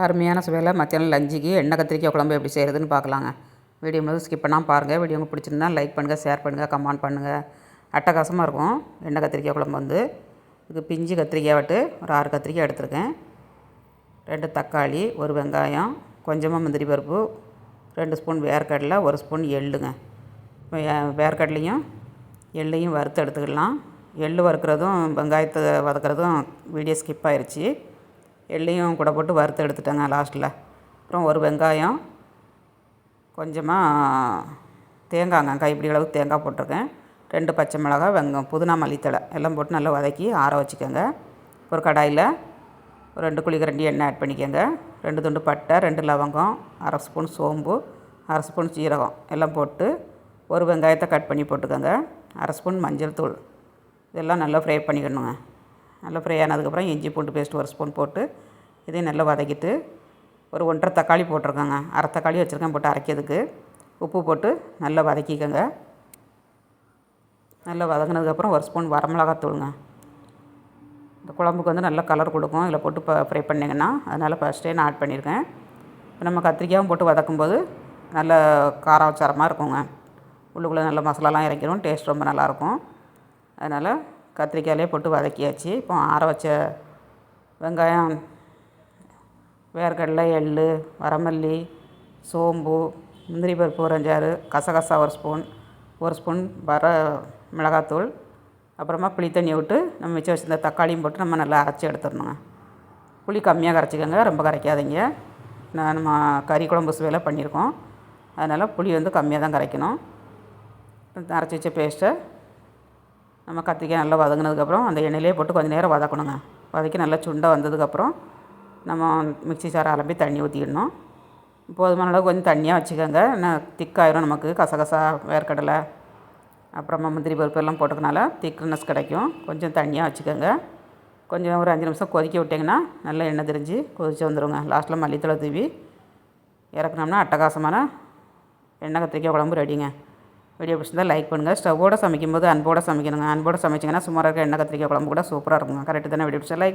அருமையான சுவையில் மத்தியானம் லஞ்சுக்கு எண்ணெய் கத்திரிக்காய் குழம்பு எப்படி செய்கிறதுன்னு பார்க்கலாங்க. வீடியோ முழுவதும் ஸ்கிப் பண்ணாமல் பாருங்கள். வீடியோ உங்களுக்கு பிடிச்சிருந்தா லைக் பண்ணுங்கள், ஷேர் பண்ணுங்கள், கமெண்ட் பண்ணுங்கள். அட்டகாசமாக இருக்கும் எண்ணெய் கத்திரிக்காய் குழம்பு வந்து. இது பிஞ்சு கத்திரிக்காய் விட்டு ஒரு 6 கத்திரிக்காய் எடுத்திருக்கேன். 2 தக்காளி, 1 வெங்காயம், கொஞ்சமாக முந்திரி பருப்பு, 2 ஸ்பூன் வேர்க்கடலை, 1 ஸ்பூன் எள்ளுங்க. வேர்க்கடலையும் எள்ளையும் வறுத்து எடுத்துக்கலாம். எள் வறுக்கிறதும் வெங்காயத்தை வதக்கிறதும் வீடியோ ஸ்கிப் ஆயிடுச்சு. எள்ளையும் கூட போட்டு வறுத்து எடுத்துட்டேங்க லாஸ்ட்டில். அப்புறம் 1 வெங்காயம், கொஞ்சமாக தேங்காய்ங்க, கைப்பிடி அளவுக்கு தேங்காய் போட்டிருக்கேன். 2 பச்சை மிளகாய், புதினா, மல்லித்தழை எல்லாம் போட்டு நல்லா வதக்கி ஆற வச்சுக்கோங்க. ஒரு கடாயில் ஒரு 2 குழிக்கரண்டி எண்ணெய் ஆட் பண்ணிக்கோங்க. 2 துண்டு பட்டை, 2 லவங்கம், 1/2 ஸ்பூன் சோம்பு, 1/2 ஸ்பூன் சீரகம் எல்லாம் போட்டு 1 வெங்காயத்தை கட் பண்ணி போட்டுக்கோங்க. 1/2 ஸ்பூன் மஞ்சள் தூள் இதெல்லாம் நல்லா ஃப்ரை பண்ணிக்கணுங்க. நல்லா ஃப்ரை ஆனதுக்கப்புறம் இஞ்சி பூண்டு பேஸ்ட் 1 ஸ்பூன் போட்டு இதையும் நல்லா வதக்கிட்டு ஒரு 1.5 தக்காளி போட்டிருக்கேங்க. 1/2 தக்காளி வச்சுருக்கேன் போட்டு அரைக்கிறதுக்கு. உப்பு போட்டு நல்லா வதக்கிக்கோங்க. நல்லா வதங்கினதுக்கப்புறம் 1 ஸ்பூன் வரமிளகாத்தூளுங்க. இந்த குழம்புக்கு வந்து நல்லா கலர் கொடுக்கும் இதில் போட்டு ஃப்ரை பண்ணிங்கன்னா, அதனால் ஃபஸ்ட்டே நான் ஆட் பண்ணியிருக்கேன். இப்போ நம்ம கத்திரிக்காயும் போட்டு வதக்கும்போது நல்ல காரசாரமாக இருக்குங்க. உள்ளுக்குள்ளே நல்ல மசாலாலாம் இறக்கிடும், டேஸ்ட் ரொம்ப நல்லாயிருக்கும். அதனால் கத்திரிக்காயிலே போட்டு வதக்கியாச்சு. இப்போ ஆற வச்ச வெங்காயம், வேர்க்கடலை, எள், வரமல்லி, சோம்பு, முந்திரி பருப்பு ஒரு 5-6, கசகசா 1 ஸ்பூன், 1 ஸ்பூன் மிளகாத்தூள், அப்புறமா புளி தண்ணி விட்டு நம்ம மிச்சம் வச்சுருந்த தக்காளியும் போட்டு நம்ம நல்லா அரைச்சி எடுத்துடணுங்க. புளி கம்மியாக கரைச்சிக்கோங்க, ரொம்ப கரைக்காதீங்க. நம்ம கறி குழம்பு சுவையில் பண்ணியிருக்கோம், அதனால் புளி வந்து கம்மியாக தான் கரைக்கணும். அரைச்சி வச்ச பேஸ்ட்டை நம்ம கத்திரிக்காய் நல்லா வதங்கினதுக்கப்புறம் அந்த எண்ணெயிலே போட்டு கொஞ்சம் நேரம் வதக்கணுங்க. வதக்கி நல்லா சுண்டை வந்ததுக்கப்புறம் நம்ம மிக்ஸி சாரை அலம்பி தண்ணி ஊற்றிடணும். போதுமான அளவு கொஞ்சம் தண்ணியாக வச்சுக்கோங்க. இன்னும் திக்காயிரும் நமக்கு. கசகசா, வேர்க்கடலை, அப்புறமா முந்திரி பருப்பு எல்லாம் போட்டுக்கனால திக்னஸ் கிடைக்கும். கொஞ்சம் தண்ணியாக வச்சுக்கோங்க. கொஞ்சம் ஒரு 5 நிமிஷம் கொதிக்க விட்டிங்கன்னா நல்லா எண்ணெய் திரிஞ்சு கொதிச்சு வந்துடுங்க. லாஸ்ட்டில் மல்லித்தழை தூவி இறக்குனோம்னா அட்டகாசமான எண்ணெய் கத்திரிக்காய் குழம்பு ரெடிங்க. வீடியோ பிடிச்சிருந்தால் லைக் பண்ணுங்கள். ஸ்டவ்வோடு சமைக்கும்போது அன்போடு சமைக்கணுங்க. அன்போடு சமைச்சிங்கன்னா சுமாராக இருக்க எண்ணெய் கத்திரிக்காய் குழம்பு கூட சூப்பராக இருக்குங்க. கரெக்டு தானே? வீடியோ பிடிச்சா லைக்